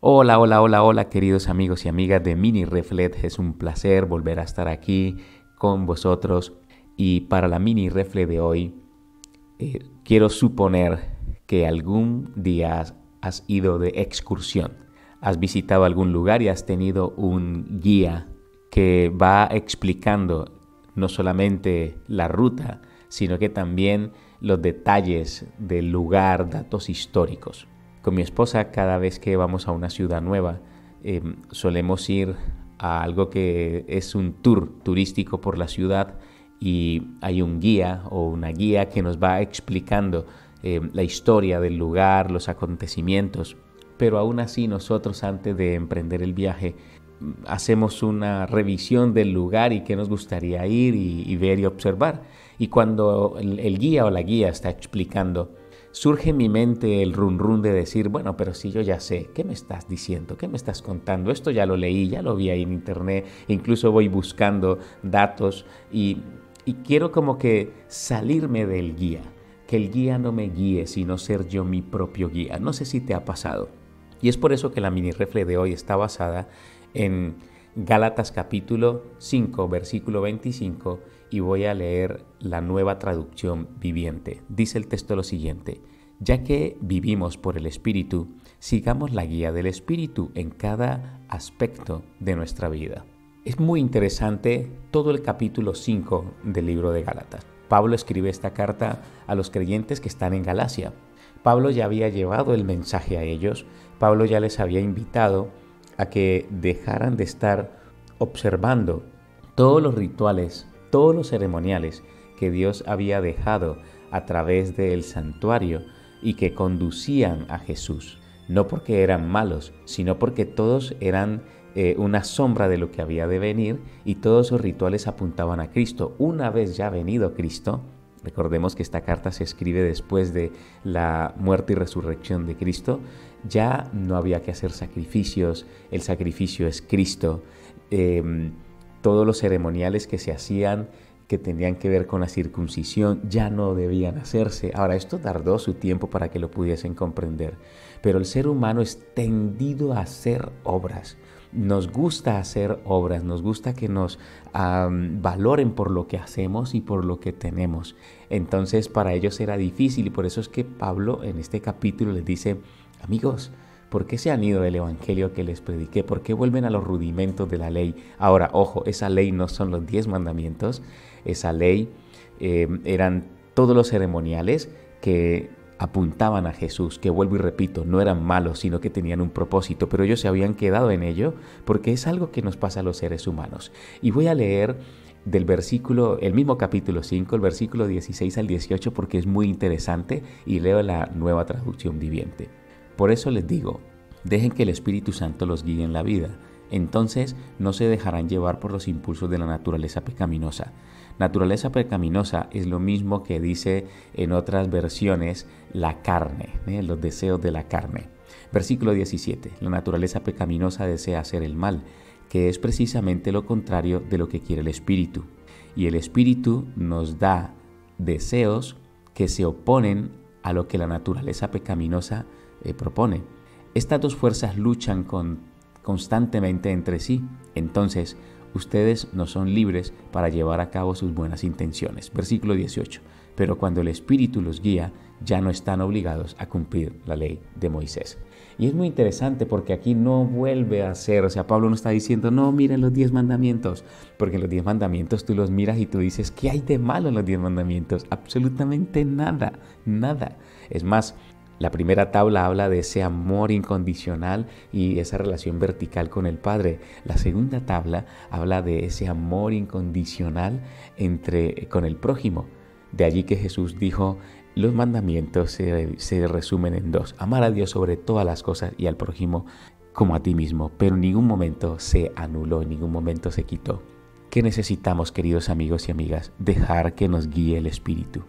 Hola, hola, hola, hola, queridos amigos y amigas de Mini Reflet. Es un placer volver a estar aquí con vosotros. Y para la Mini Reflet de hoy, quiero suponer que algún día has ido de excursión, has visitado algún lugar y has tenido un guía que va explicando no solamente la ruta, sino que también los detalles del lugar, datos históricos. Con mi esposa, cada vez que vamos a una ciudad nueva, solemos ir a algo que es un tour turístico por la ciudad y hay un guía o una guía que nos va explicando la historia del lugar, los acontecimientos. Pero aún así nosotros, antes de emprender el viaje, hacemos una revisión del lugar y qué nos gustaría ir y ver y observar. Y cuando el guía o la guía está explicando, surge en mi mente el run run de decir, bueno, pero si yo ya sé, ¿qué me estás diciendo? ¿Qué me estás contando? Esto ya lo leí, ya lo vi ahí en internet, incluso voy buscando datos y quiero como que salirme del guía, que el guía no me guíe, sino ser yo mi propio guía. No sé si te ha pasado. Y es por eso que la mini refle de hoy está basada en Gálatas capítulo 5, versículo 25, y voy a leer la Nueva Traducción Viviente. Dice el texto lo siguiente: ya que vivimos por el Espíritu, sigamos la guía del Espíritu en cada aspecto de nuestra vida. Es muy interesante todo el capítulo 5 del libro de Gálatas. Pablo escribe esta carta a los creyentes que están en Galacia. Pablo ya había llevado el mensaje a ellos. Pablo ya les había invitado a que dejaran de estar observando todos los rituales, todos los ceremoniales que Dios había dejado a través del santuario y que conducían a Jesús. No porque eran malos, sino porque todos eran una sombra de lo que había de venir y todos esos rituales apuntaban a Cristo. Una vez ya venido Cristo, recordemos que esta carta se escribe después de la muerte y resurrección de Cristo, ya no había que hacer sacrificios, el sacrificio es Cristo. Todos los ceremoniales que se hacían, que tenían que ver con la circuncisión, ya no debían hacerse. Ahora, esto tardó su tiempo para que lo pudiesen comprender, pero el ser humano es tendido a hacer obras. Nos gusta hacer obras, nos gusta que nos valoren por lo que hacemos y por lo que tenemos. Entonces para ellos era difícil y por eso es que Pablo en este capítulo les dice: amigos, ¿por qué se han ido del evangelio que les prediqué? ¿Por qué vuelven a los rudimentos de la ley? Ahora, ojo, esa ley no son los 10 mandamientos, esa ley eran todos los ceremoniales que apuntaban a Jesús, que vuelvo y repito, no eran malos, sino que tenían un propósito, pero ellos se habían quedado en ello porque es algo que nos pasa a los seres humanos. Y voy a leer del versículo, el mismo capítulo 5, el versículo 16 al 18, porque es muy interesante y leo la Nueva Traducción Viviente. Por eso les digo, dejen que el Espíritu Santo los guíe en la vida. Entonces no se dejarán llevar por los impulsos de la naturaleza pecaminosa. Naturaleza pecaminosa es lo mismo que dice en otras versiones la carne, los deseos de la carne. Versículo 17. La naturaleza pecaminosa desea hacer el mal, que es precisamente lo contrario de lo que quiere el Espíritu. Y el Espíritu nos da deseos que se oponen a lo que la naturaleza pecaminosa propone. Estas dos fuerzas luchan constantemente entre sí. Entonces, ustedes no son libres para llevar a cabo sus buenas intenciones. Versículo 18. Pero cuando el Espíritu los guía, ya no están obligados a cumplir la ley de Moisés. Y es muy interesante porque aquí no vuelve a ser, Pablo no está diciendo, no, miren los 10 mandamientos, porque los 10 mandamientos tú los miras y tú dices, ¿qué hay de malo en los 10 mandamientos? Absolutamente nada, nada. Es más, la primera tabla habla de ese amor incondicional y esa relación vertical con el Padre. La segunda tabla habla de ese amor incondicional con el prójimo. De allí que Jesús dijo, los mandamientos se resumen en dos: amar a Dios sobre todas las cosas y al prójimo como a ti mismo. Pero en ningún momento se anuló, en ningún momento se quitó. ¿Qué necesitamos, queridos amigos y amigas? Dejar que nos guíe el Espíritu.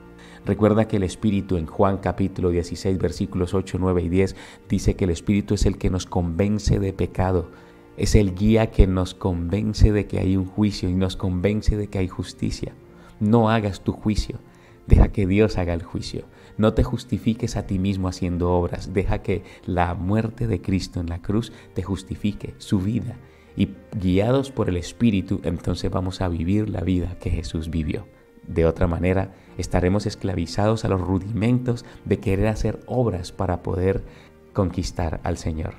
Recuerda que el Espíritu en Juan capítulo 16 versículos 8, 9 y 10 dice que el Espíritu es el que nos convence de pecado. Es el guía que nos convence de que hay un juicio y nos convence de que hay justicia. No hagas tu juicio. Deja que Dios haga el juicio. No te justifiques a ti mismo haciendo obras. Deja que la muerte de Cristo en la cruz te justifique su vida. Y guiados por el Espíritu, entonces vamos a vivir la vida que Jesús vivió. De otra manera, estaremos esclavizados a los rudimentos de querer hacer obras para poder conquistar al Señor.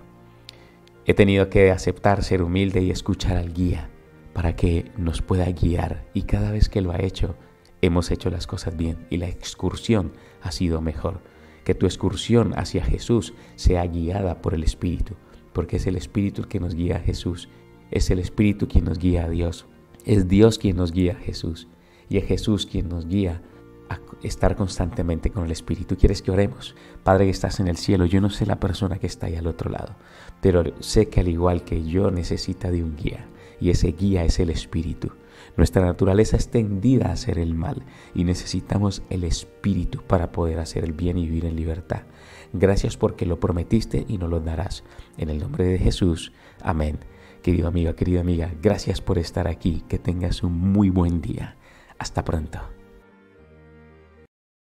He tenido que aceptar ser humilde y escuchar al guía para que nos pueda guiar. Y cada vez que lo ha hecho, hemos hecho las cosas bien y la excursión ha sido mejor. Que tu excursión hacia Jesús sea guiada por el Espíritu, porque es el Espíritu el que nos guía a Jesús. Es el Espíritu quien nos guía a Dios. Es Dios quien nos guía a Jesús. Y es Jesús quien nos guía a estar constantemente con el Espíritu. ¿Quieres que oremos? Padre que estás en el cielo, yo no sé la persona que está ahí al otro lado, pero sé que al igual que yo necesita de un guía, y ese guía es el Espíritu. Nuestra naturaleza es tendida a hacer el mal y necesitamos el Espíritu para poder hacer el bien y vivir en libertad. Gracias porque lo prometiste y nos lo darás. En el nombre de Jesús. Amén. Querido amigo, querida amiga, gracias por estar aquí. Que tengas un muy buen día. Hasta pronto.